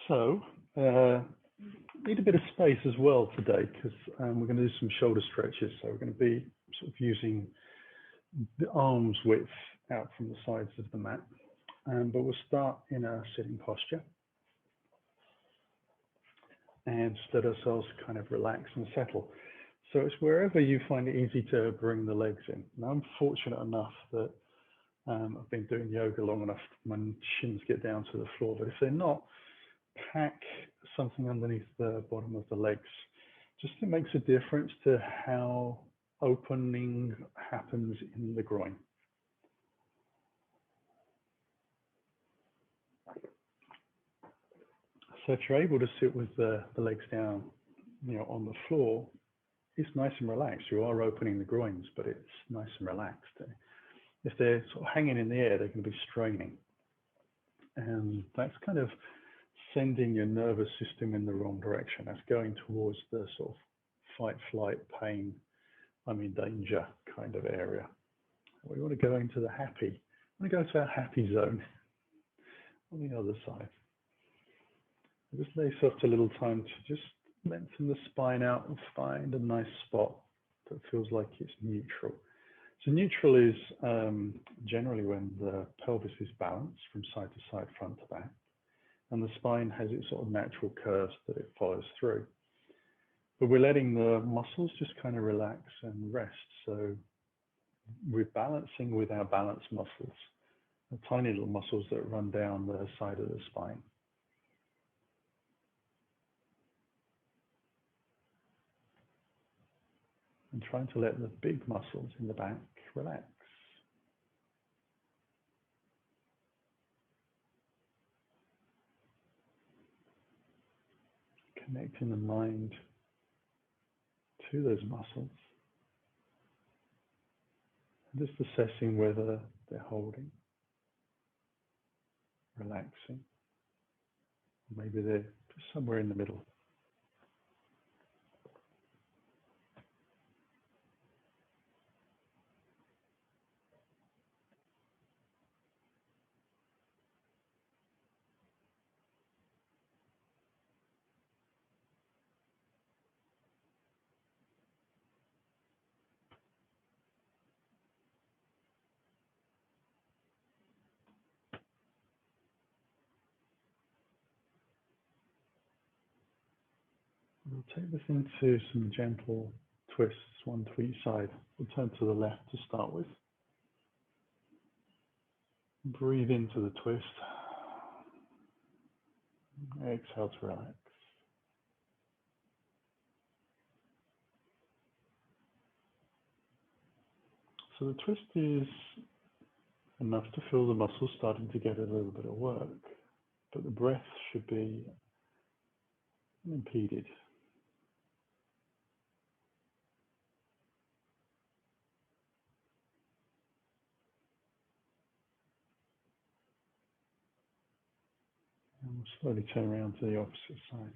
So, need a bit of space as well today because we're going to do some shoulder stretches. So we're going to be sort of using the arms width out from the sides of the mat. But we'll start in a sitting posture and just let ourselves kind of relax and settle. So it's wherever you find it easy to bring the legs in. Now I'm fortunate enough that I've been doing yoga long enough, my shins get down to the floor, but if they're not, pack something underneath the bottom of the legs. Just it makes a difference to how opening happens in the groin. So if you're able to sit with the legs down, on the floor, it's nice and relaxed. You are opening the groins, but it's nice and relaxed. If they're sort of hanging in the air, they're going to be straining. And that's kind of sending your nervous system in the wrong direction. That's going towards the sort of fight, flight, pain, I'm in danger kind of area. We want to go into the happy. We want to go to our happy zone on the other side. Just lay yourself a little time to just lengthen the spine out and find a nice spot that feels like it's neutral. So neutral is generally when the pelvis is balanced from side to side, front to back, and the spine has its sort of natural curves that it follows through. But we're letting the muscles just kind of relax and rest. So we're balancing with our balance muscles, the tiny little muscles that run down the side of the spine. And trying to let the big muscles in the back relax. Connecting the mind to those muscles. And just assessing whether they're holding, relaxing. Maybe they're just somewhere in the middle. We'll take this into some gentle twists, one to each side. We'll turn to the left to start with. Breathe into the twist. Exhale to relax. So the twist is enough to feel the muscles starting to get a little bit of work, but the breath should be unimpeded. And we'll slowly turn around to the opposite side.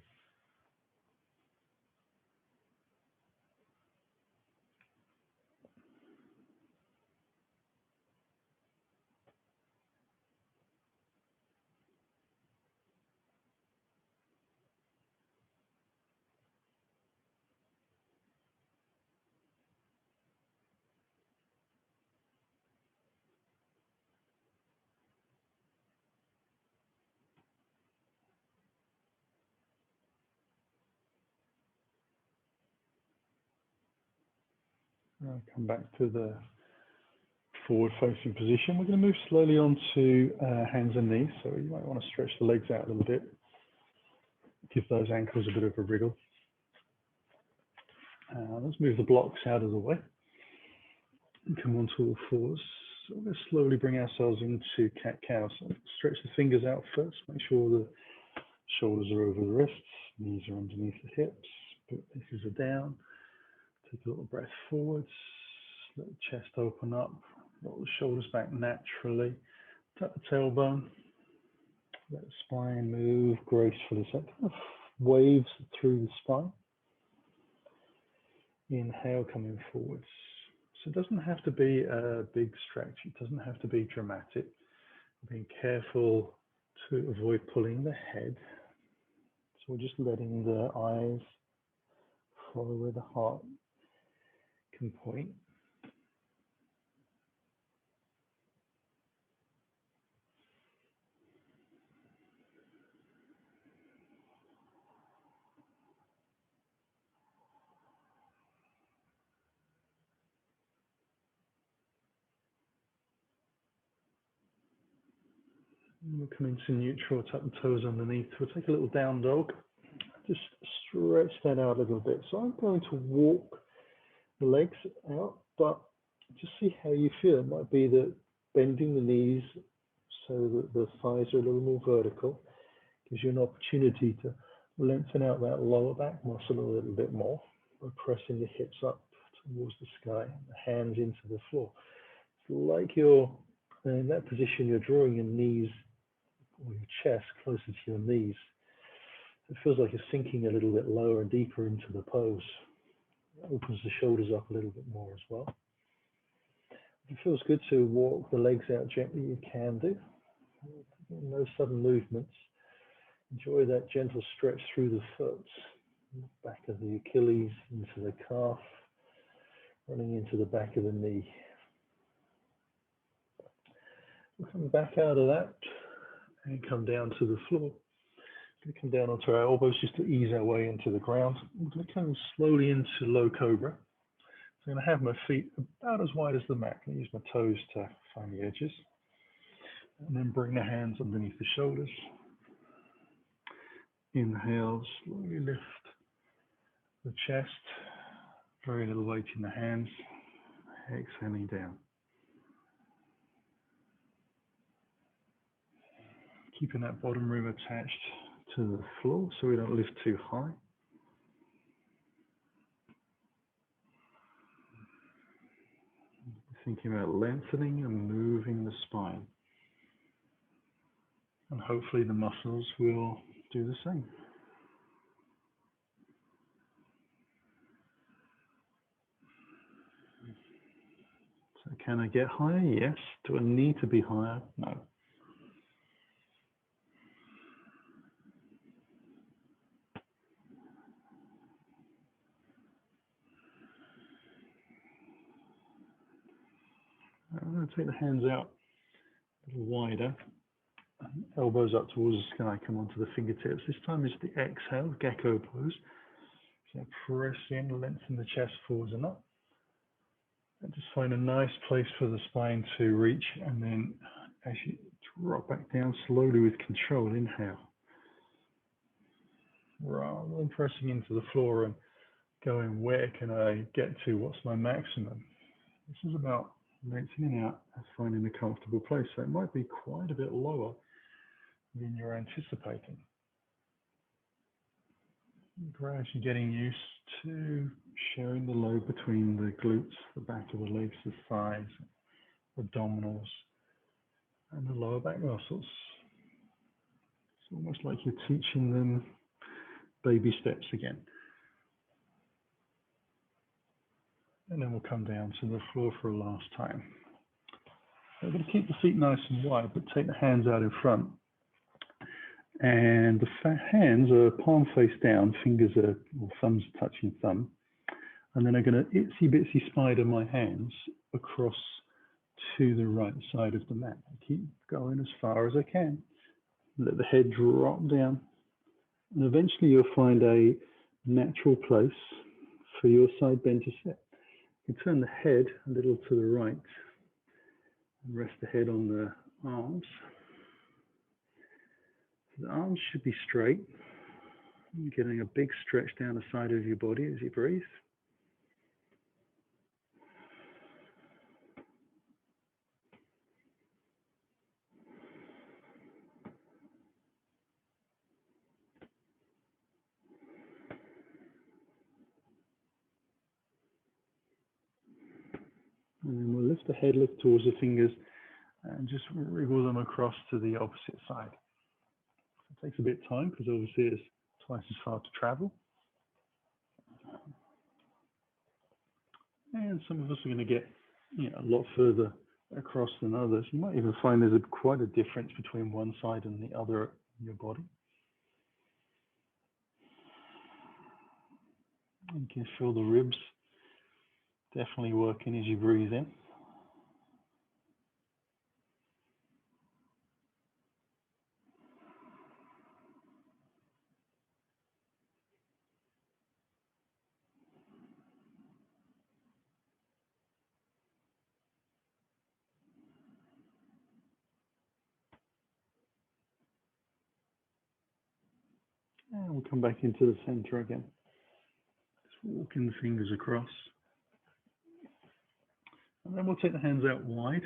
Come back to the forward-facing position. We're going to move slowly on to hands and knees. So you might want to stretch the legs out a little bit. Give those ankles a bit of a wriggle. Let's move the blocks out of the way. And come on to all fours. So we're going to slowly bring ourselves into cat-cow. So stretch the fingers out first. Make sure the shoulders are over the wrists. Knees are underneath the hips. Boot faces are down. Take a little breath forwards, let the chest open up, roll the shoulders back naturally, tap the tailbone, let the spine move gracefully. So it kind of waves through the spine. Inhale, coming forwards. So it doesn't have to be a big stretch, it doesn't have to be dramatic. Being careful to avoid pulling the head. we're just letting the eyes follow where the heart can point. We'll come into neutral, tuck the toes underneath. We'll take a little down dog. Just stretch that out a little bit. So I'm going to walk the legs out, but just see how you feel. It might be that bending the knees so that the thighs are a little more vertical gives you an opportunity to lengthen out that lower back muscle a little bit more by pressing the hips up towards the sky and the hands into the floor. It's like you're in that position, you're drawing your knees or your chest closer to your knees. It feels like you're sinking a little bit lower and deeper into the pose. It opens the shoulders up a little bit more as well. If it feels good to walk the legs out gently, you can do. No sudden movements. Enjoy that gentle stretch through the foot, back of the Achilles, into the calf, running into the back of the knee. We'll come back out of that and come down to the floor. We're going to come down onto our elbows just to ease our way into the ground. We're going to come slowly into low cobra. So I'm going to have my feet about as wide as the mat. I'm going to use my toes to find the edges. And then bring the hands underneath the shoulders. Inhale, slowly lift the chest. Very little weight in the hands. Exhaling down. Keeping that bottom rib attached to the floor so we don't lift too high. Thinking about lengthening and moving the spine. And hopefully the muscles will do the same. So can I get higher? Yes. Do I need to be higher? No. I'm going to take the hands out a little wider. Elbows up towards the sky, come onto the fingertips. This time is the exhale, gecko pose. So press in, lengthen the chest forwards and up. And just find a nice place for the spine to reach. And then as you drop back down slowly with control, inhale. Rather than pressing into the floor and going, where can I get to? What's my maximum? This is about lengthening out and finding a comfortable place. So it might be quite a bit lower than you're anticipating. Gradually getting used to sharing the load between the glutes, the back of the legs, the thighs, abdominals, and the lower back muscles. It's almost like you're teaching them baby steps again. And then we'll come down to the floor for a last time. We're going to keep the feet nice and wide, but take the hands out in front. And the hands are palm face down, fingers are, or thumbs are touching thumb. And then I'm going to itsy bitsy spider my hands across to the right side of the mat. I keep going as far as I can. Let the head drop down. And eventually you'll find a natural place for your side bend to sit. You can turn the head a little to the right and rest the head on the arms. The arms should be straight. You're getting a big stretch down the side of your body as you breathe. And then we'll lift the head, lift towards the fingers, and just wriggle them across to the opposite side. It takes a bit of time because obviously it's twice as far to travel. And some of us are going to get a lot further across than others. You might even find there's quite a difference between one side and the other in your body. You can feel the ribs definitely working as you breathe in. And we'll come back into the center again. Just walking the fingers across. And then we'll take the hands out wide.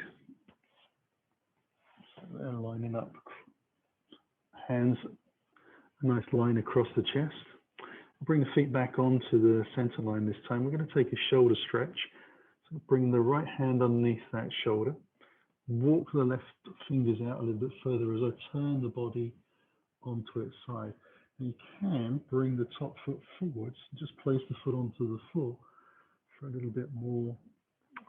So they're lining up. Hands, a nice line across the chest. Bring the feet back onto the center line this time. We're going to take a shoulder stretch. So bring the right hand underneath that shoulder. Walk the left fingers out a little bit further as I turn the body onto its side. And you can bring the top foot forwards, just place the foot onto the floor for a little bit more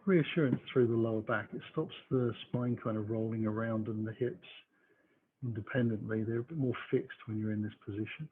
reassurance through the lower back. It stops the spine kind of rolling around and the hips independently. They're a bit more fixed when you're in this position.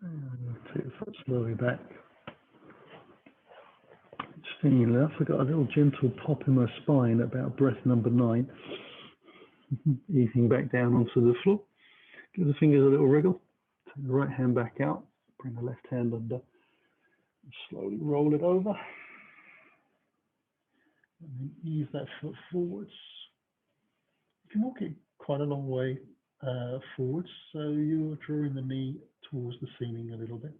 And take the foot slowly back. Interestingly enough, I got a little gentle pop in my spine at about breath number 9. Easing back down onto the floor. Give the fingers a little wriggle. Take the right hand back out. Bring the left hand under. Slowly roll it over. And then ease that foot forwards. You can walk it quite a long way forwards, so you're drawing the knee towards the ceiling a little bit.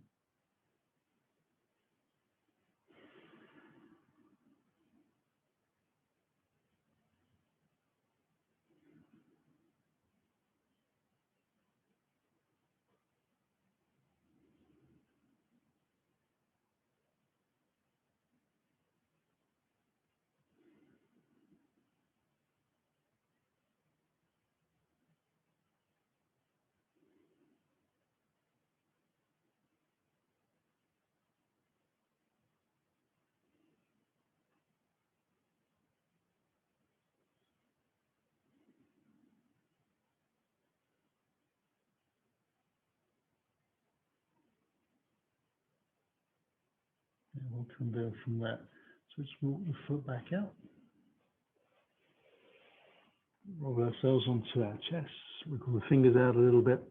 And we'll come down from that. So just walk the foot back out. Roll ourselves onto our chest. Wiggle the fingers out a little bit.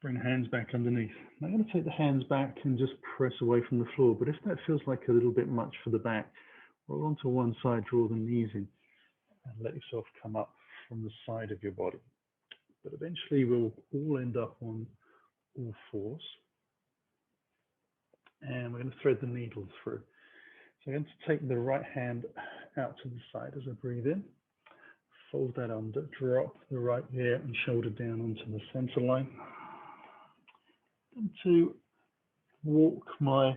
Bring the hands back underneath. Now I'm going to take the hands back and just press away from the floor. But if that feels like a little bit much for the back, roll onto one side, draw the knees in, and let yourself come up from the side of your body. But eventually we'll all end up on all fours. And we're going to thread the needle through. So I'm going to take the right hand out to the side as I breathe in. Fold that under, drop the right ear and shoulder down onto the center line. And to walk my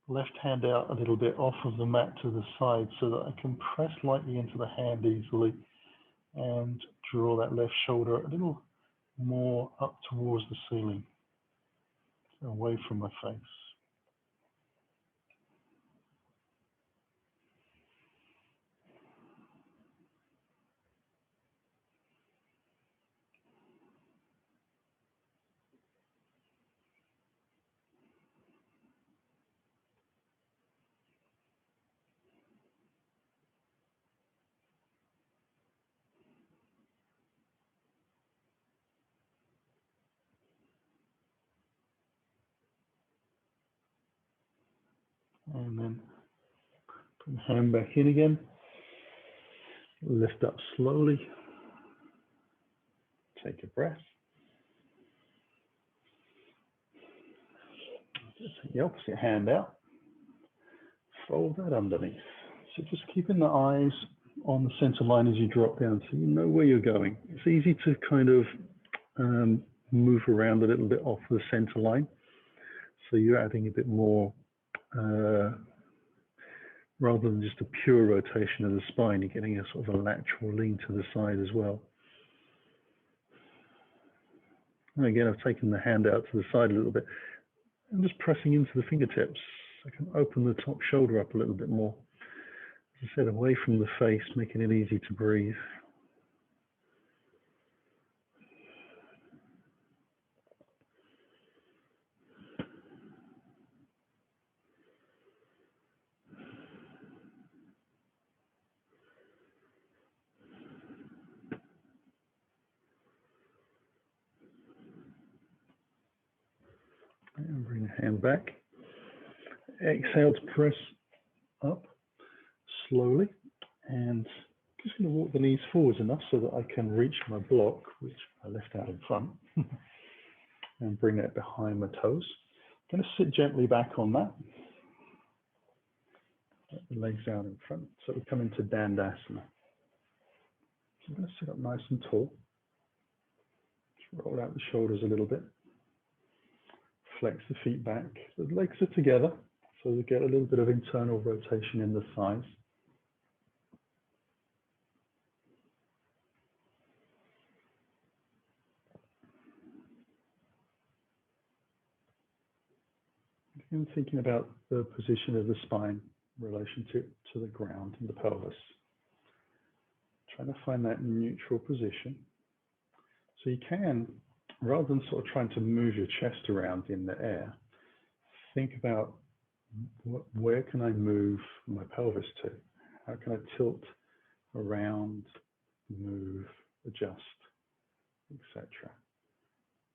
left hand out a little bit off of the mat to the side so that I can press lightly into the hand easily and draw that left shoulder a little more up towards the ceiling, away from my face. And then put the hand back in again. Lift up slowly. Take a breath. Take the opposite hand out. Fold that underneath. So just keeping the eyes on the center line as you drop down, so you know where you're going. It's easy to kind of move around a little bit off the center line, so you're adding a bit more rather than just a pure rotation of the spine. You're getting a sort of a lateral lean to the side as well. And again, I've taken the hand out to the side a little bit. I'm just pressing into the fingertips. I can open the top shoulder up a little bit more. As I said, away from the face, making it easy to breathe. And bring the hand back. Exhale to press up slowly, and just going to walk the knees forwards enough so that I can reach my block, which I left out in front, and bring that behind my toes. I'm going to sit gently back on that. Let the legs out in front, so we come into Dandasana. So I'm going to sit up nice and tall. Just roll out the shoulders a little bit. Flex the feet back. The legs are together, so you get a little bit of internal rotation in the thighs. And thinking about the position of the spine in relation to the ground and the pelvis. Trying to find that neutral position. So you can, rather than sort of trying to move your chest around in the air, think about where can I move my pelvis to? How can I tilt around, move, adjust, etc.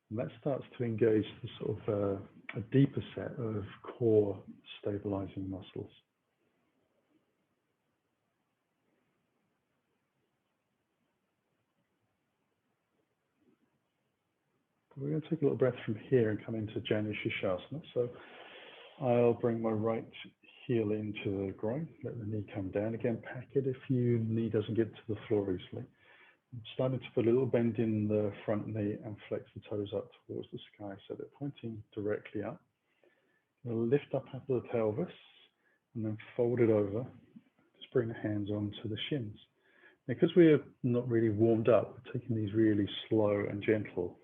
And that starts to engage the sort of a deeper set of core stabilizing muscles. We're going to take a little breath from here and come into Janu Shirshasana. So I'll bring my right heel into the groin, let the knee come down. Again, pack it if your knee doesn't get to the floor easily. I'm starting to put a little bend in the front knee and flex the toes up towards the sky so they're pointing directly up. We'll lift up out of the pelvis and then fold it over. Just bring the hands onto the shins. Now, because we're not really warmed up, we're taking these really slow and gentle.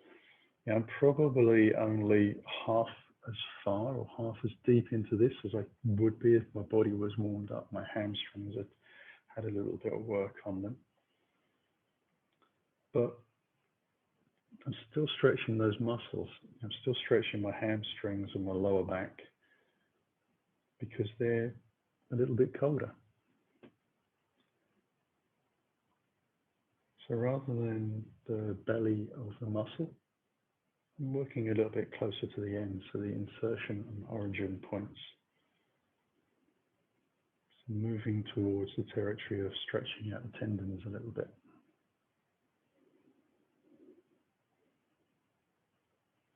I'm probably only half as far or half as deep into this as I would be if my body was warmed up. My hamstrings had a little bit of work on them. But I'm still stretching those muscles. I'm still stretching my hamstrings and my lower back because they're a little bit colder. So rather than the belly of the muscle, I'm working a little bit closer to the end, so the insertion and origin points. So moving towards the territory of stretching out the tendons a little bit.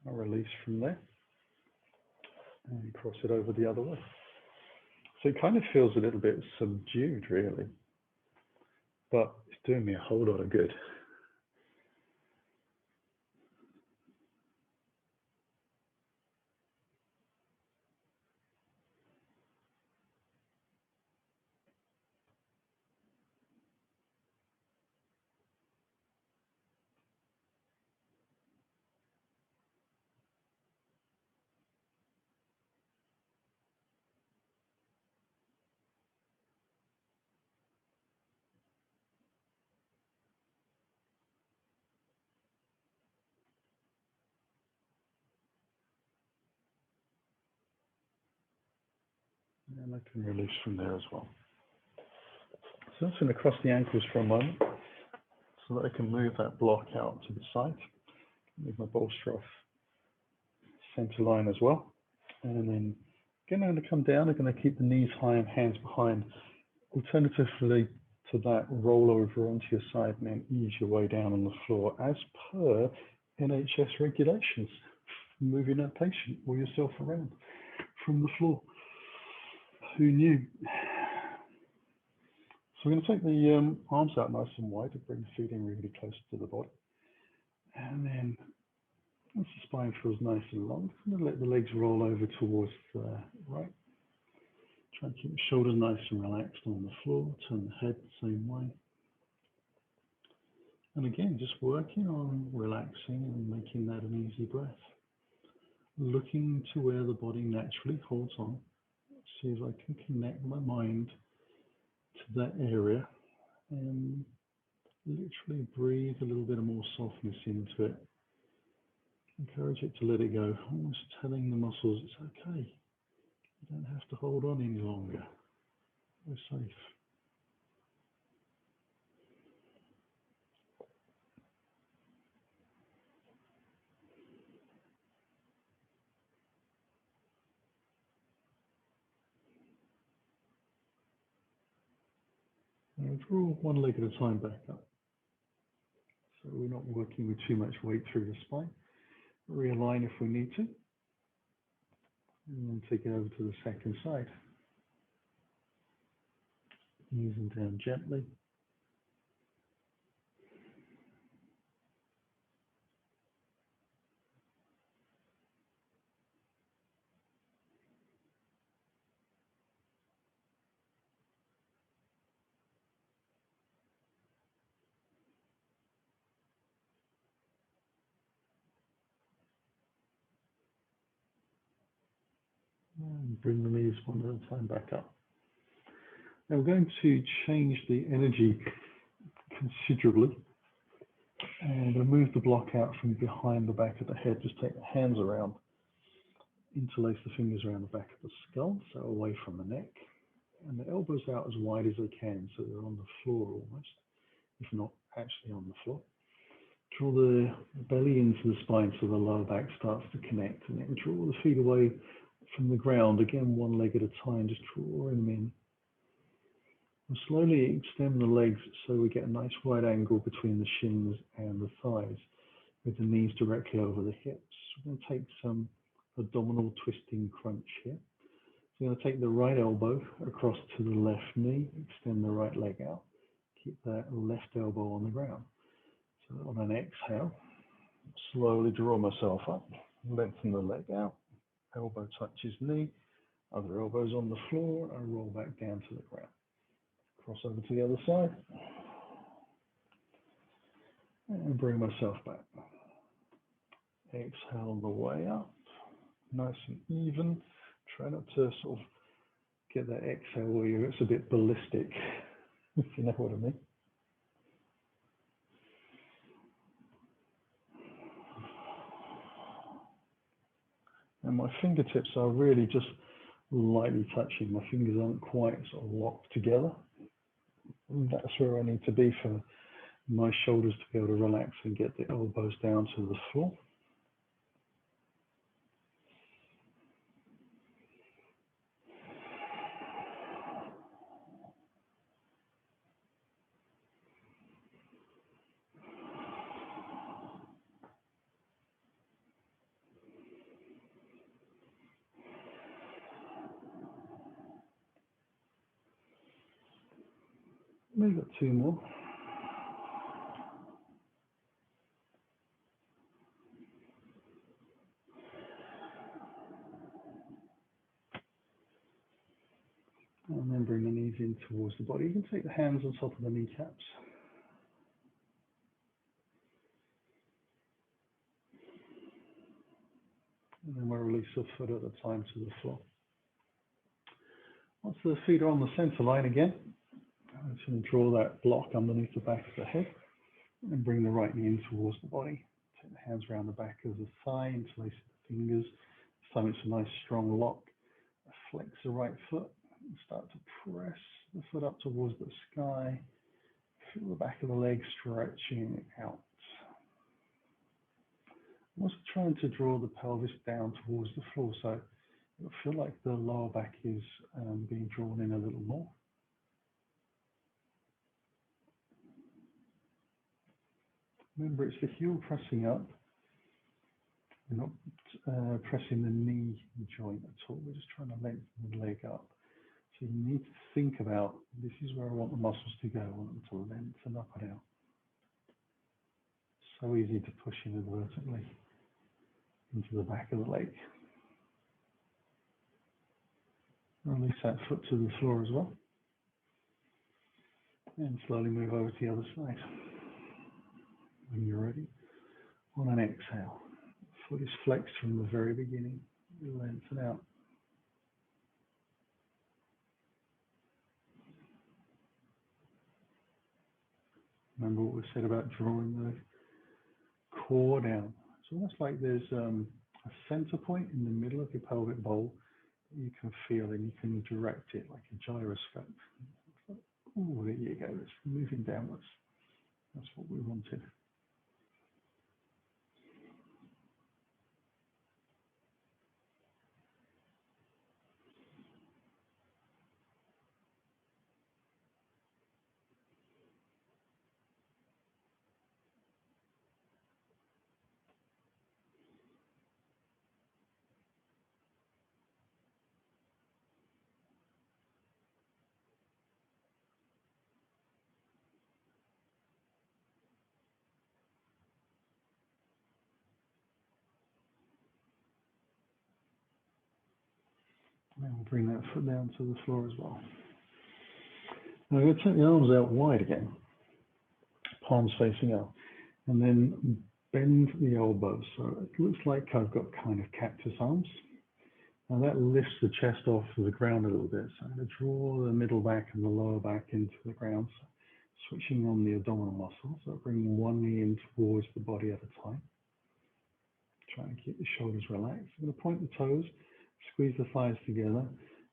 I'll release from there and cross it over the other way. So it kind of feels a little bit subdued, really, but it's doing me a whole lot of good. And I can release from there as well. So I'm just going to cross the ankles for a moment so that I can move that block out to the side. Move my bolster off center line as well. And then again, I'm going to come down. I'm going to keep the knees high and hands behind. Alternatively to that, roll over onto your side and then ease your way down on the floor as per NHS regulations. Moving that patient or yourself around from the floor. Who knew? So we're going to take the arms out nice and wide to bring the feet in really close to the body. And then once the spine feels nice and long, I'm going to let the legs roll over towards the right. Try and keep the shoulders nice and relaxed on the floor. Turn the head the same way. And again, just working on relaxing and making that an easy breath. Looking to where the body naturally holds on. See if I can connect my mind to that area and literally breathe a little bit of more softness into it. Encourage it to let it go, almost telling the muscles it's okay. You don't have to hold on any longer. We're safe. Now draw one leg at a time back up. So we're not working with too much weight through the spine. Realign if we need to. And then take it over to the second side. Easing down gently. And bring the knees one at a time back up. Now we're going to change the energy considerably. And I'm going to move the block out from behind the back of the head. Just take the hands around. Interlace the fingers around the back of the skull, so away from the neck. And the elbows out as wide as they can, so they're on the floor almost, if not actually on the floor. Draw the belly into the spine so the lower back starts to connect, and then draw the feet away from the ground, again one leg at a time, just drawing them in. And slowly extend the legs so we get a nice wide angle between the shins and the thighs, with the knees directly over the hips. We're going to take some abdominal twisting crunch here. So we're going to take the right elbow across to the left knee, extend the right leg out, keep that left elbow on the ground. So on an exhale, slowly draw myself up, lengthen the leg out, elbow touches knee, other elbows on the floor, and roll back down to the ground. Cross over to the other side, and bring myself back. Exhale the way up, nice and even. Try not to sort of get that exhale where it's a bit ballistic, if you know what I mean. And my fingertips are really just lightly touching. My fingers aren't quite sort of locked together. And that's where I need to be for my shoulders to be able to relax and get the elbows down to the floor. Maybe got two more. And then bring the knees in towards the body. You can take the hands on top of the kneecaps. And then we'll release a foot at a time to the floor. Once the feet are on the center line again, I'm just going to draw that block underneath the back of the head and bring the right knee in towards the body. Take the hands around the back of the thigh, interlace the fingers. This time it's a nice strong lock. Flex the right foot and start to press the foot up towards the sky. Feel the back of the leg stretching out. I'm also trying to draw the pelvis down towards the floor, so it'll feel like the lower back is being drawn in a little more. Remember, it's the heel pressing up. We're not pressing the knee joint at all. We're just trying to lengthen the leg up. So you need to think about, this is where I want the muscles to go. I want them to lengthen up and out. So easy to push inadvertently into the back of the leg. Release that foot to the floor as well. And slowly move over to the other side. When you're ready, on an exhale, foot is flexed from the very beginning. You lengthen out. Remember what we said about drawing the core down. It's almost like there's a center point in the middle of your pelvic bowl that you can feel, and you can direct it like a gyroscope. Oh, there you go. It's moving downwards. That's what we wanted. And we'll bring that foot down to the floor as well. Now I'm going to take the arms out wide again, palms facing out, and then bend the elbows. So it looks like I've got kind of cactus arms. Now that lifts the chest off the ground a little bit. So I'm going to draw the middle back and the lower back into the ground. So switching on the abdominal muscles. So bringing one knee in towards the body at a time. Trying to keep the shoulders relaxed. I'm going to point the toes, squeeze the thighs together,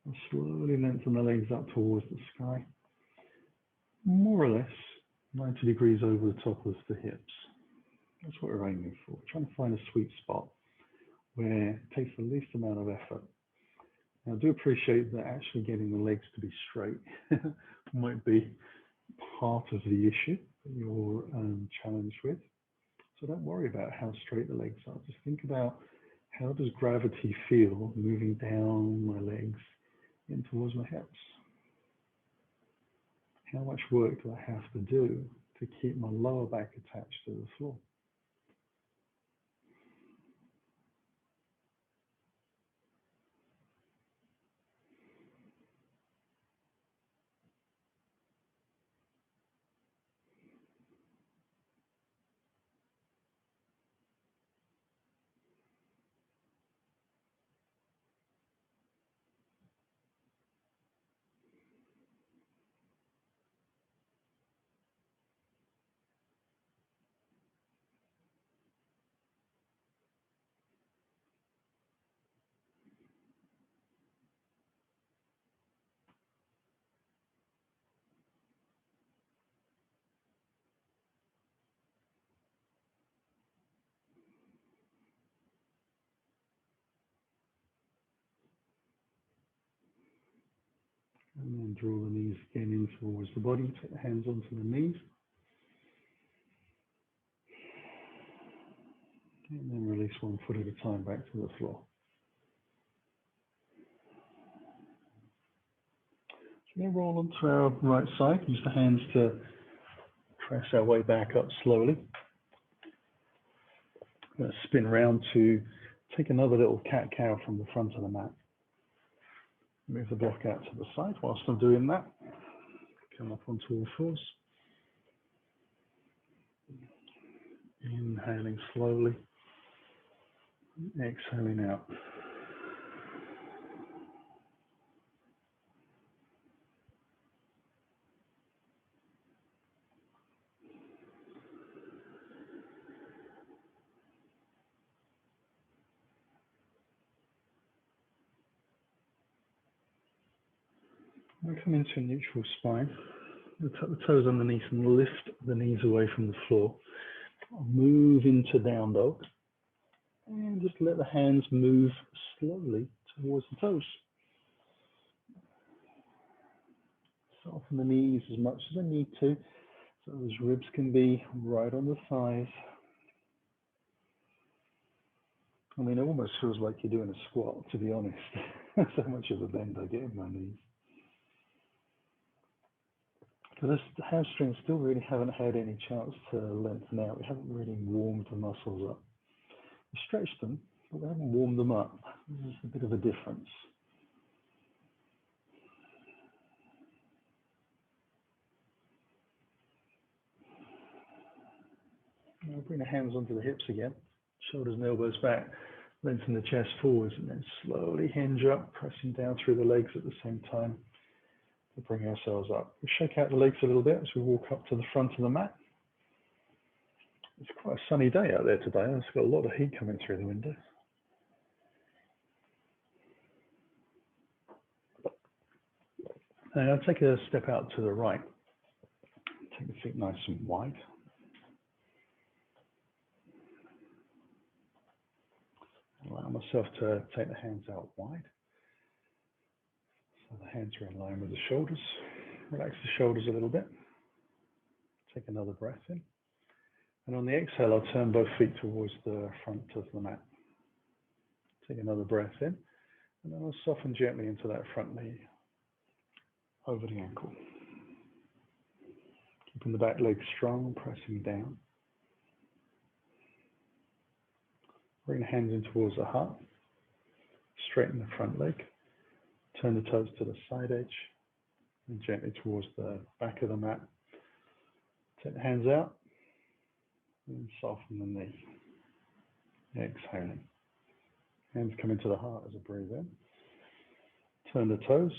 and slowly lengthen the legs up towards the sky. More or less 90 degrees over the top of the hips. That's what we're aiming for. We're trying to find a sweet spot where it takes the least amount of effort. Now, I do appreciate that actually getting the legs to be straight might be part of the issue that you're challenged with. So don't worry about how straight the legs are. Just think about, how does gravity feel moving down my legs in towards my hips? How much work do I have to do to keep my lower back attached to the floor? And then draw the knees again in towards the body. Take the hands onto the knees. And then release one foot at a time back to the floor. So we're going to roll onto our right side. Use the hands to press our way back up slowly. I'm going to spin round to take another little cat-cow from the front of the mat. Move the block out to the side. Whilst I'm doing that, come up onto all fours. Inhaling slowly, exhaling out. We'll come into a neutral spine. We'll tuck the toes underneath and lift the knees away from the floor. Move into down dog. And just let the hands move slowly towards the toes. Soften the knees as much as I need to, so those ribs can be right on the thighs. I mean, it almost feels like you're doing a squat, to be honest. So much of a bend I get in my knees. Because the hamstrings still really haven't had any chance to lengthen out. We haven't really warmed the muscles up. We stretched them, but we haven't warmed them up. There's a bit of a difference. Now bring the hands onto the hips again, shoulders and elbows back, lengthen the chest forwards, and then slowly hinge up, pressing down through the legs at the same time to bring ourselves up. We shake out the legs a little bit as we walk up to the front of the mat. It's quite a sunny day out there today. It's got a lot of heat coming through the window. Now I'll take a step out to the right. Take the feet nice and wide. Allow myself to take the hands out wide. So the hands are in line with the shoulders. Relax the shoulders a little bit. Take another breath in. And on the exhale, I'll turn both feet towards the front of the mat. Take another breath in. And then I'll soften gently into that front knee over the ankle. Keeping the back leg strong, pressing down. Bring the hands in towards the heart. Straighten the front leg. Turn the toes to the side edge. And gently towards the back of the mat. Take the hands out. And soften the knee. Exhaling. Hands come into the heart as I breathe in. Turn the toes.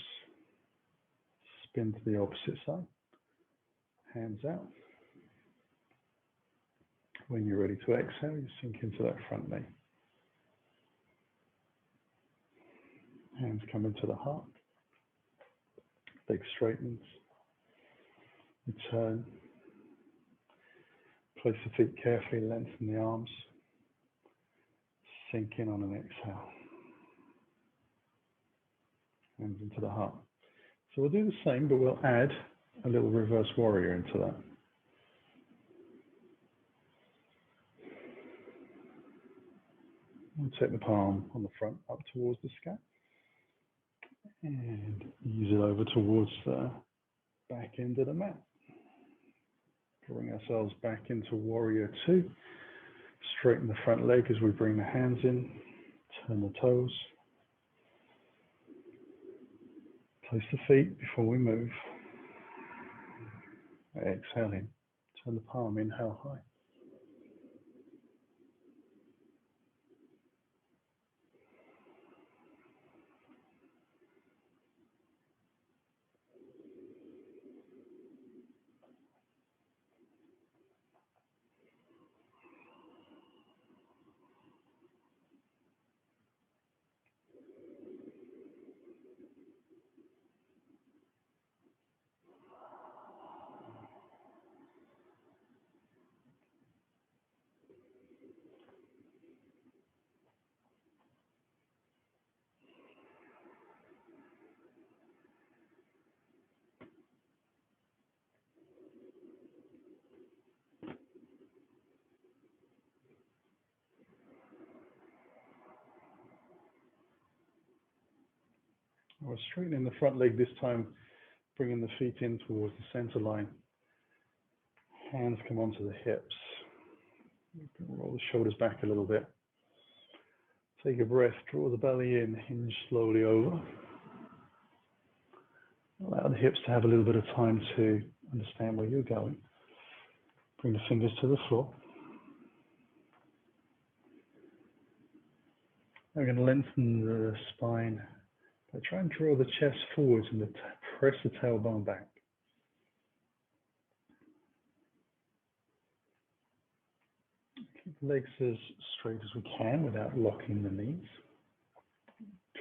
Spin to the opposite side. Hands out. When you're ready to exhale, you sink into that front knee. Hands come into the heart. Leg straightens. Return. Place the feet carefully, lengthen the arms. Sink in on an exhale. Hands into the heart. So we'll do the same, but we'll add a little reverse warrior into that. We'll take the palm on the front up towards the sky and ease it over towards the back end of the mat. Bring ourselves back into warrior two. Straighten the front leg as we bring the hands in. Turn the toes. Place the feet before we move. Exhale in. Turn the palm, inhale high. We're straightening the front leg this time, bringing the feet in towards the center line. Hands come onto the hips. Roll the shoulders back a little bit. Take a breath, draw the belly in, hinge slowly over. Allow the hips to have a little bit of time to understand where you're going. Bring the fingers to the floor. We're going to lengthen the spine. But try and draw the chest forwards and press the tailbone back. Keep the legs as straight as we can without locking the knees.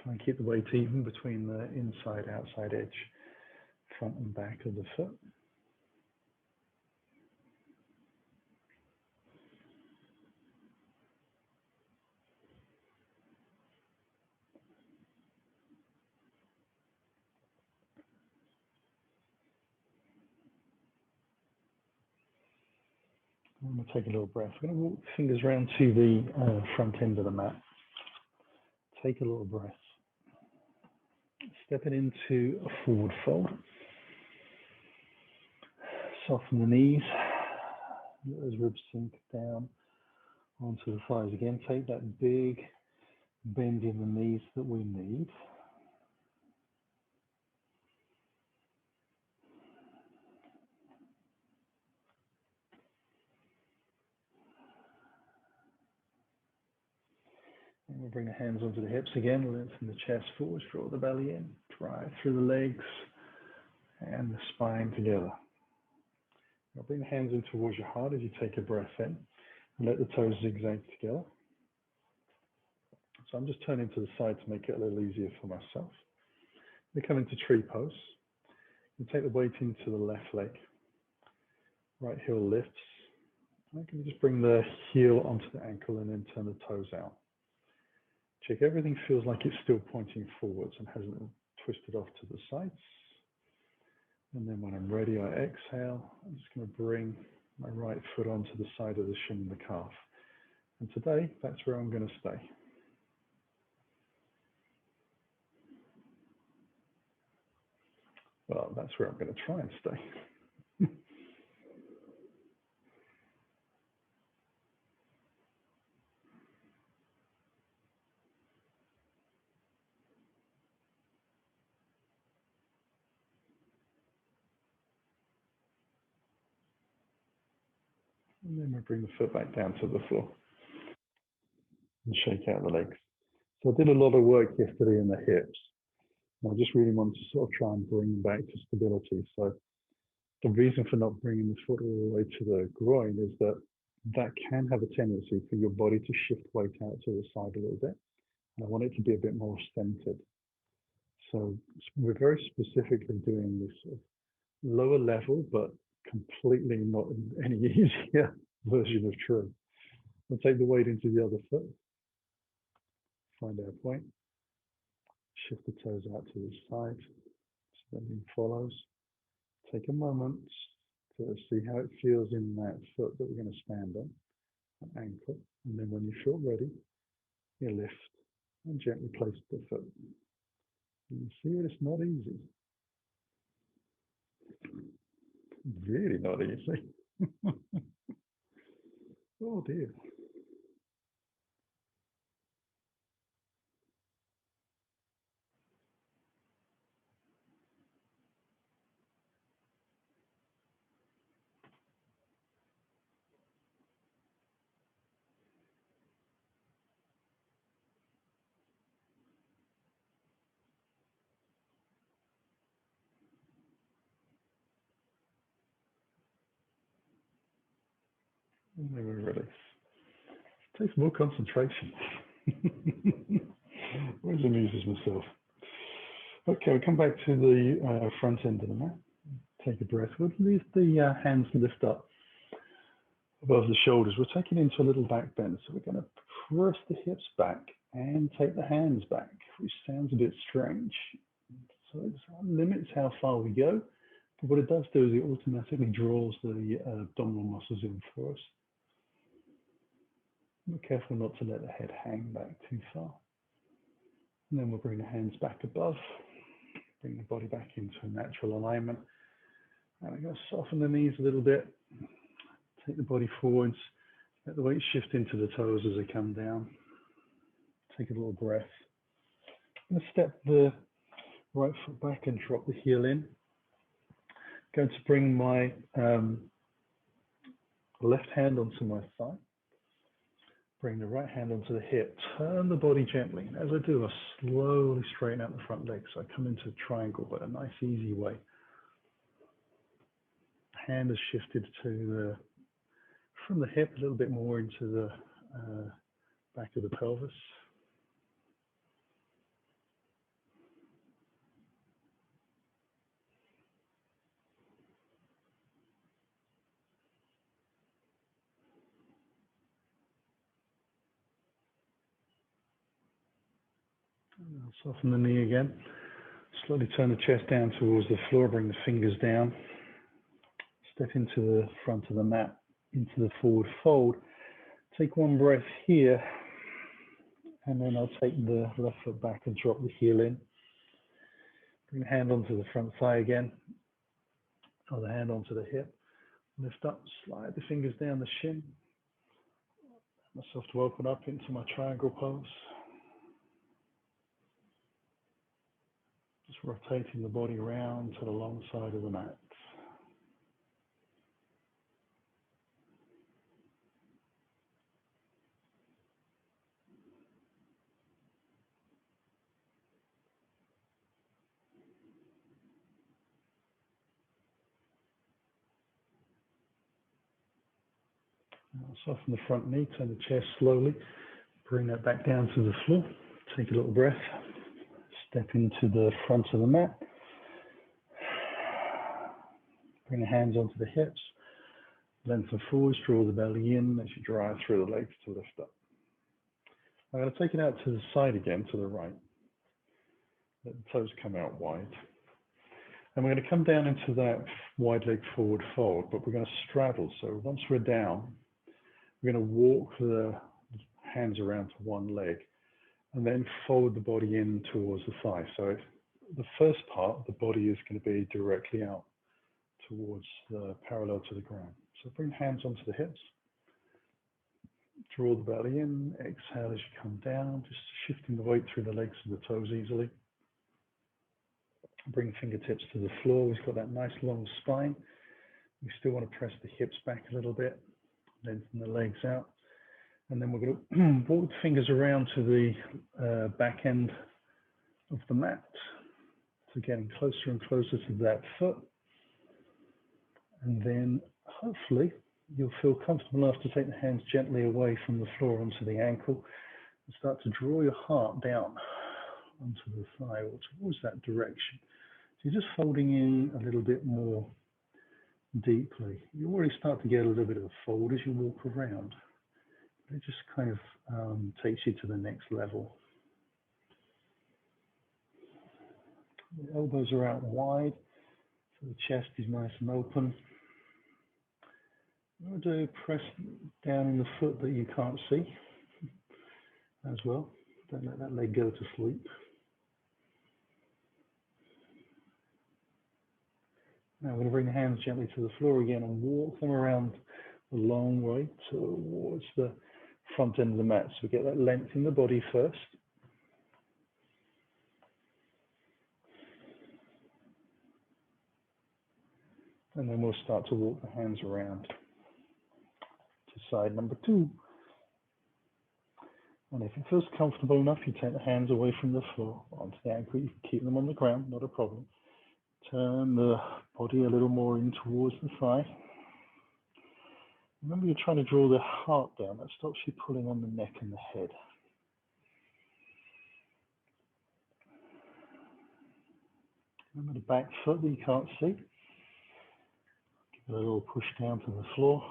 Try and keep the weight even between the inside-outside edge, front and back of the foot. I'm going to take a little breath. We're going to walk the fingers around to the front end of the mat. Take a little breath. Step it into a forward fold. Soften the knees. Let those ribs sink down onto the thighs again. Take that big bend in the knees that we need. And we'll bring the hands onto the hips again, lengthen the chest forward, draw the belly in, drive through the legs and the spine together. Now bring the hands in towards your heart as you take a breath in and let the toes zigzag together. So I'm just turning to the side to make it a little easier for myself. We come into tree pose. You take the weight into the left leg. Right heel lifts. And can you just bring the heel onto the ankle and then turn the toes out. Check everything feels like it's still pointing forwards and hasn't twisted off to the sides. And then when I'm ready, I exhale. I'm just going to bring my right foot onto the side of the shin and the calf. And today, that's where I'm going to stay. Well, that's where I'm going to try and stay. And then we bring the foot back down to the floor and shake out the legs. So I did a lot of work yesterday in the hips. I just really want to sort of try and bring back to stability. So the reason for not bringing the foot all the way to the groin is that that can have a tendency for your body to shift weight out to the side a little bit. And I want it to be a bit more centered. So we're very specifically doing this sort of lower level, but completely not any easier version of true. We'll take the weight into the other foot, find our point, shift the toes out to the side, standing follows. Take a moment to see how it feels in that foot that we're going to stand on, an ankle, and then when you feel ready, you lift and gently place the foot. And you see that it's not easy. Really not easy. Oh dear. And then we release. It takes more concentration. Always amuses myself. Okay, we'll come back to the front end of the mat. Take a breath. We'll leave the hands lift up above the shoulders. We're taking into a little back bend. So we're going to press the hips back and take the hands back, which sounds a bit strange. So it limits how far we go. But what it does do is it automatically draws the abdominal muscles in for us. Be careful not to let the head hang back too far. And then we'll bring the hands back above, bring the body back into a natural alignment. And I'm going to soften the knees a little bit, take the body forwards, let the weight shift into the toes as they come down. Take a little breath. I'm going to step the right foot back and drop the heel in. Going to bring my left hand onto my thigh. Bring the right hand onto the hip. Turn the body gently. As I do, I slowly straighten out the front leg. So I come into a triangle, but a nice, easy way. Hand is shifted to from the hip a little bit more into the back of the pelvis. I'll soften the knee again. Slowly turn the chest down towards the floor, bring the fingers down. Step into the front of the mat, into the forward fold. Take one breath here, and then I'll take the left foot back and drop the heel in. Bring the hand onto the front thigh again, other hand onto the hip. Lift up, slide the fingers down the shin. Myself to open up into my triangle pose. Just rotating the body around to the long side of the mat. Now soften the front knee, turn the chest slowly. Bring that back down to the floor. Take a little breath. Step into the front of the mat. Bring the hands onto the hips. Lengthen forwards, draw the belly in as you drive through the legs to lift up. I'm going to take it out to the side again, to the right. Let the toes come out wide. And we're going to come down into that wide leg forward fold, but we're going to straddle. So once we're down, we're going to walk the hands around to one leg and then fold the body in towards the thigh. So the first part, the body is going to be directly out towards parallel to the ground. So bring hands onto the hips, draw the belly in, exhale as you come down, just shifting the weight through the legs and the toes easily. Bring fingertips to the floor. We've got that nice long spine. We still want to press the hips back a little bit, lengthen the legs out. And then we're going to walk the fingers around to the back end of the mat. So getting closer and closer to that foot. And then hopefully you'll feel comfortable enough to take the hands gently away from the floor onto the ankle and start to draw your heart down onto the thigh or towards that direction. So you're just folding in a little bit more deeply. You already start to get a little bit of a fold as you walk around. It just kind of takes you to the next level. The elbows are out wide, so the chest is nice and open. What I do, press down in the foot that you can't see as well. Don't let that leg go to sleep. Now we're going to bring the hands gently to the floor again and walk them around the long way towards the front end of the mat. So we get that length in the body first. And then we'll start to walk the hands around to side number 2. And if it feels comfortable enough, you take the hands away from the floor onto the ankle. You can keep them on the ground, not a problem. Turn the body a little more in towards the thigh. Remember, you're trying to draw the heart down. That stops you pulling on the neck and the head. Remember the back foot that you can't see. Give it a little push down to the floor.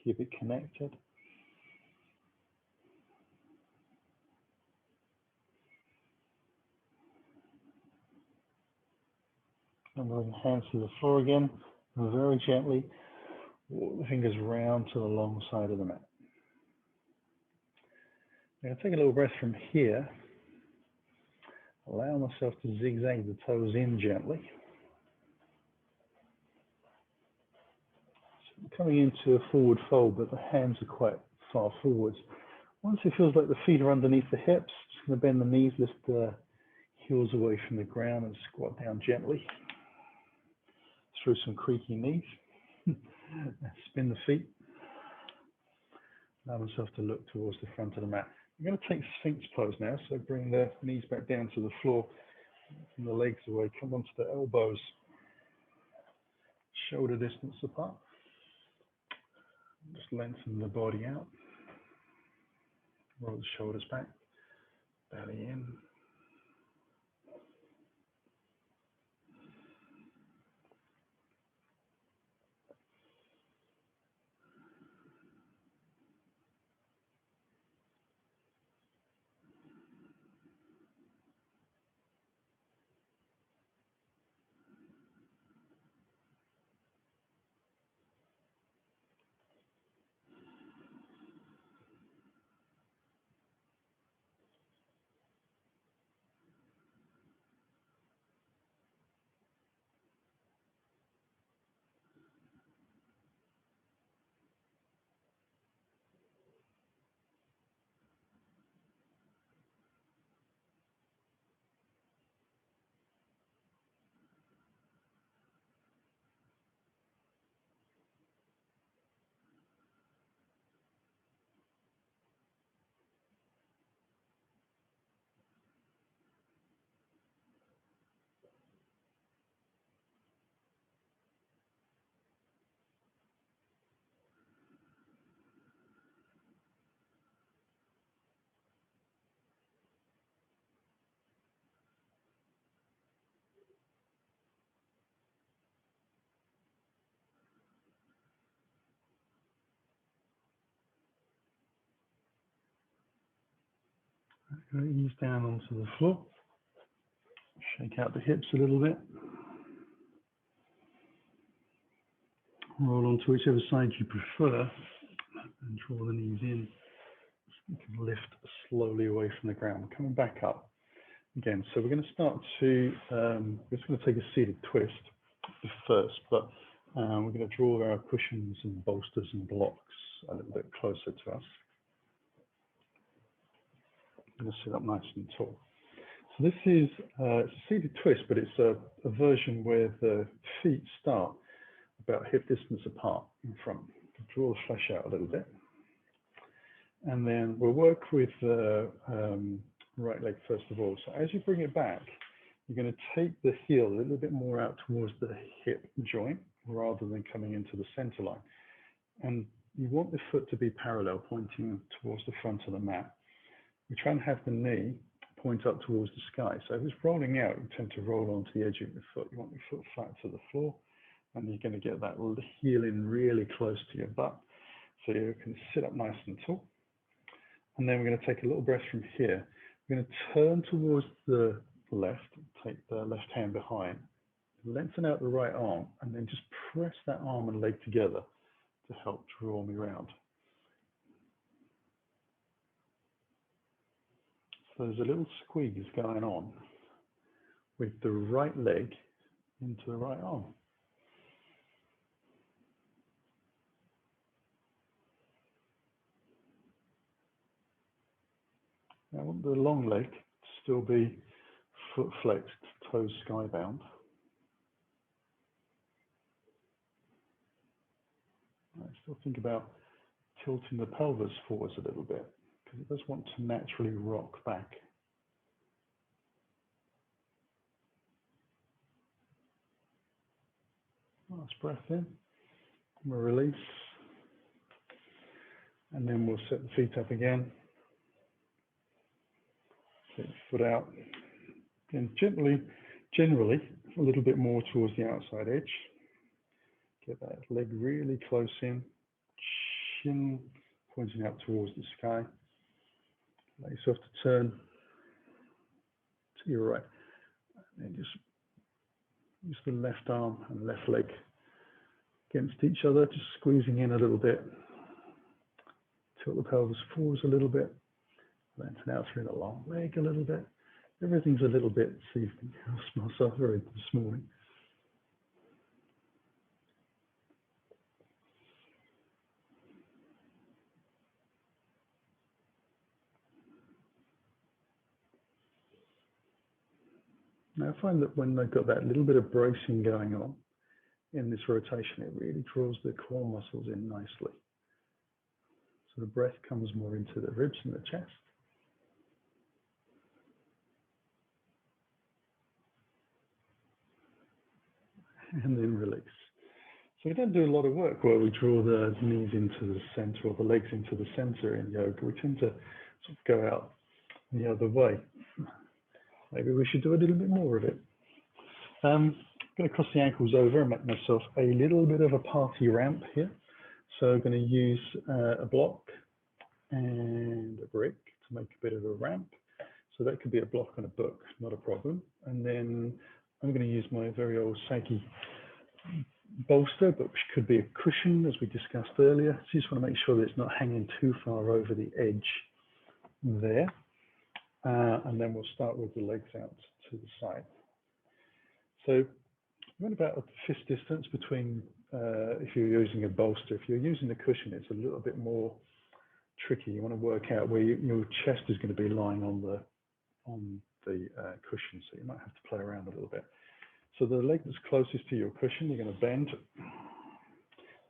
Keep it connected. And bring the hands to the floor again. And very gently walk the fingers round to the long side of the mat. I'm going to take a little breath from here. Allow myself to zigzag the toes in gently. So I'm coming into a forward fold, but the hands are quite far forwards. Once it feels like the feet are underneath the hips, just going to bend the knees, lift the heels away from the ground and squat down gently. Through some creaky knees. Spin the feet. Allow myself to look towards the front of the mat. I'm going to take Sphinx pose now, so bring the knees back down to the floor and the legs away. Come onto the elbows, shoulder distance apart. Just lengthen the body out. Roll the shoulders back, belly in. Going to ease down onto the floor. Shake out the hips a little bit. Roll onto whichever side you prefer and draw the knees in. You can lift slowly away from the ground. Coming back up again. So we're going to start to, we're just going to take a seated twist first, but we're going to draw our cushions and bolsters and blocks a little bit closer to us. I'm going to sit up nice and tall. So this is it's a seated twist, but it's a version where the feet start about hip distance apart in front. Draw the flesh out a little bit. And then we'll work with the right leg first of all. So as you bring it back, you're going to take the heel a little bit more out towards the hip joint rather than coming into the center line. And you want the foot to be parallel, pointing towards the front of the mat. We try and have the knee point up towards the sky. So if it's rolling out, you tend to roll onto the edge of your foot. You want your foot flat to the floor, and you're going to get that heel in really close to your butt. So you can sit up nice and tall. And then we're going to take a little breath from here. We're going to turn towards the left, take the left hand behind, lengthen out the right arm, and then just press that arm and leg together to help draw me round. So there's a little squeeze going on with the right leg into the right arm. I want the long leg to still be foot flexed, toes skybound. I still think about tilting the pelvis forwards a little bit because it does want to naturally rock back. Last breath in, we'll release, and then we'll set the feet up again. Take the foot out, and generally a little bit more towards the outside edge. Get that leg really close in, chin pointing out towards the sky. Allow yourself to turn to your right, and just use the left arm and left leg against each other, just squeezing in a little bit. Tilt the pelvis forwards a little bit. Lengthen out through the long leg a little bit. Everything's a little bit, so you can smell myself very this morning. Now I find that when I've got that little bit of bracing going on in this rotation, it really draws the core muscles in nicely. So the breath comes more into the ribs and the chest. And then release. So we don't do a lot of work where we draw the knees into the center or the legs into the center in yoga. We tend to sort of go out the other way. Maybe we should do a little bit more of it. I'm going to cross the ankles over and make myself a little bit of a party ramp here. So I'm going to use a block and a brick to make a bit of a ramp. So that could be a block and a book, not a problem. And then I'm going to use my very old saggy bolster, but which could be a cushion, as we discussed earlier. So you just want to make sure that it's not hanging too far over the edge there. And then we'll start with the legs out to the side. So we're about a fist distance between, if you're using a bolster. If you're using a cushion, it's a little bit more tricky. You want to work out where your chest is going to be lying on the cushion, so you might have to play around a little bit. So the leg that's closest to your cushion, you're going to bend.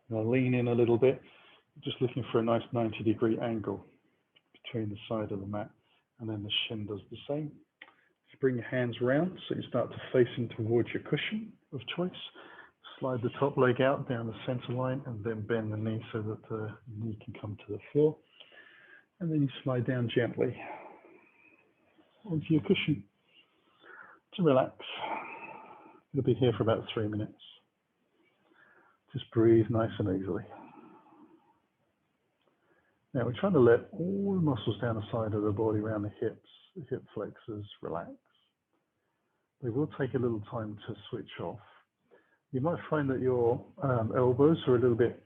You're going to lean in a little bit, just looking for a nice 90-degree angle between the side of the mat, and then the shin does the same. So bring your hands round, so you start to facing towards your cushion of choice. Slide the top leg out down the center line, and then bend the knee so that the knee can come to the floor. And then you slide down gently onto your cushion to relax. You'll be here for about 3 minutes. Just breathe nice and easily. Now we're trying to let all the muscles down the side of the body around the hips hip flexors relax. They will take a little time to switch off. You might find that your elbows are a little bit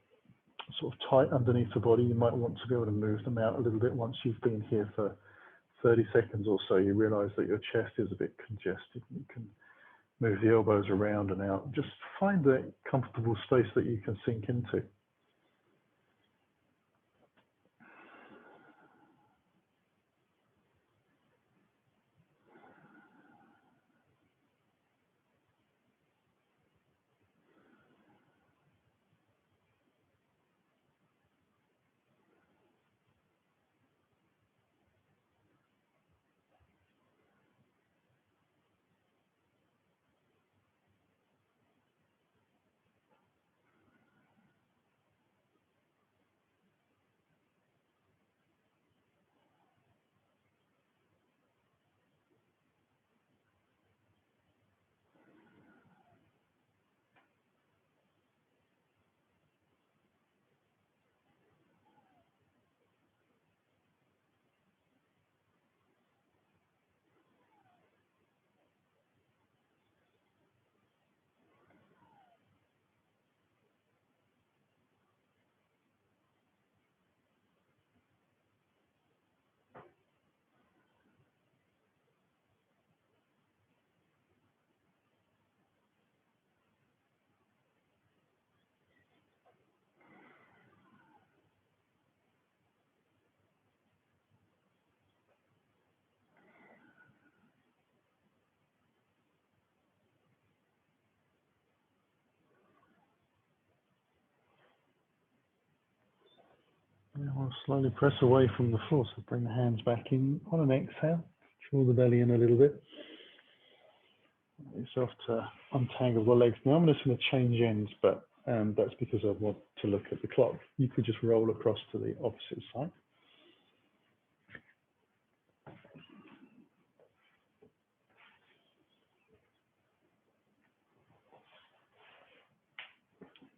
sort of tight underneath the body. You might want to be able to move them out a little bit. Once you've been here for 30 seconds or so, you realize that your chest is a bit congested. You can move the elbows around and out. Just find the comfortable space that you can sink into. And we'll slowly press away from the floor, so bring the hands back in on an exhale. Draw the belly in a little bit. Get yourself to untangle the legs. Now I'm just going to change ends, but that's because I want to look at the clock. You could just roll across to the opposite side.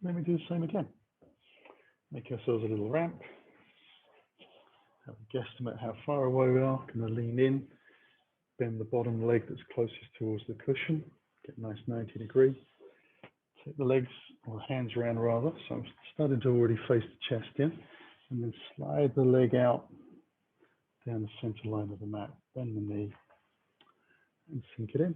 Then we do the same again. Make ourselves a little ramp. Have a guesstimate how far away we are. Going to lean in, bend the bottom leg that's closest towards the cushion. Get a nice 90 degree. Take the legs, or hands around rather. So I'm starting to already face the chest in. And then slide the leg out down the center line of the mat. Bend the knee and sink it in.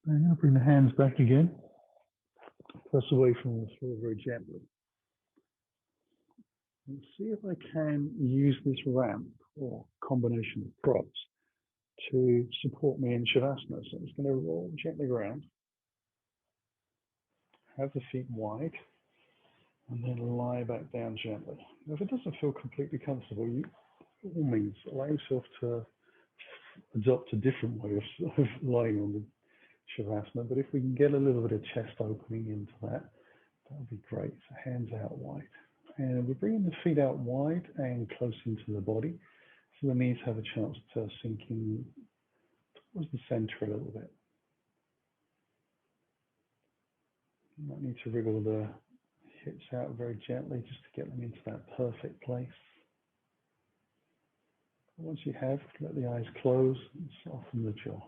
And I'll bring the hands back again. Press away from the floor very gently. And see if I can use this ramp or combination of props to support me in Shavasana. So I'm just going to roll gently around, have the feet wide, and then lie back down gently. Now, if it doesn't feel completely comfortable, you, by all means, allow yourself to adopt a different way of lying on the Shavasana. But if we can get a little bit of chest opening into that, that would be great. So hands out wide. And we're bringing the feet out wide and close into the body. So the knees have a chance to sink in towards the center a little bit. You might need to wriggle the hips out very gently just to get them into that perfect place. Once you have, let the eyes close and soften the jaw.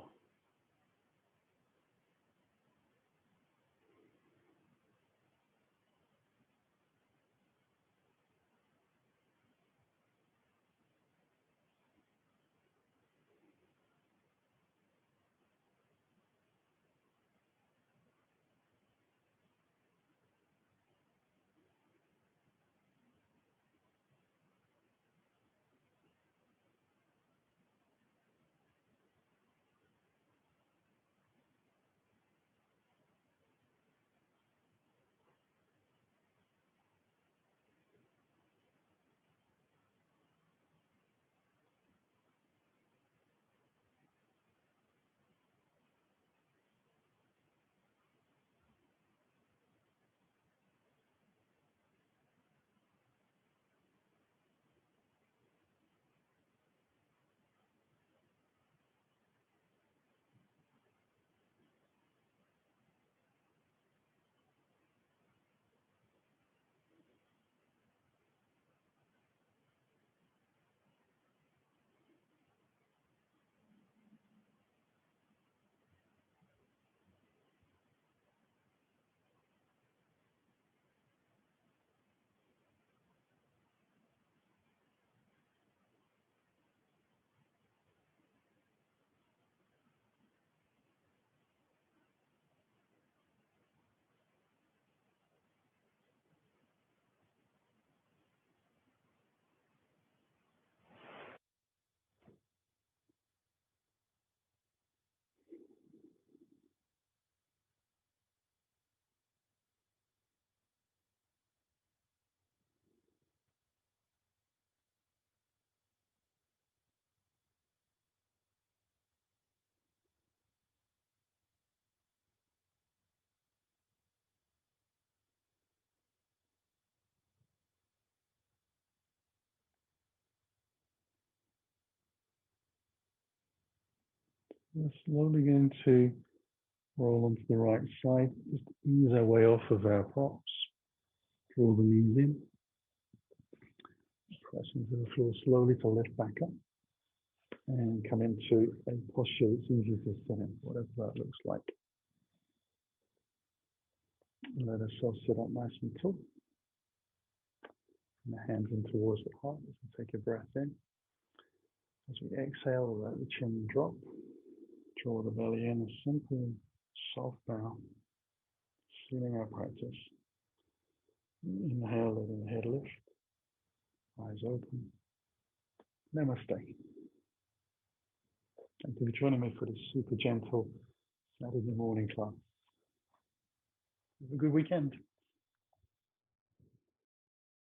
We're slowly going to roll onto the right side. Just ease our way off of our props. Draw the knees in. Press into the floor slowly to lift back up. And come into a posture that's easy to sit in, whatever that looks like. Let ourselves sit up nice and tall. And the hands in towards the heart as we take a breath in. As we exhale, let the chin drop. Draw the belly in, a simple, soft bow. Sealing our practice. Inhale, letting the head lift. Eyes open. Namaste. Thank you for joining me for this super gentle Saturday morning class. Have a good weekend.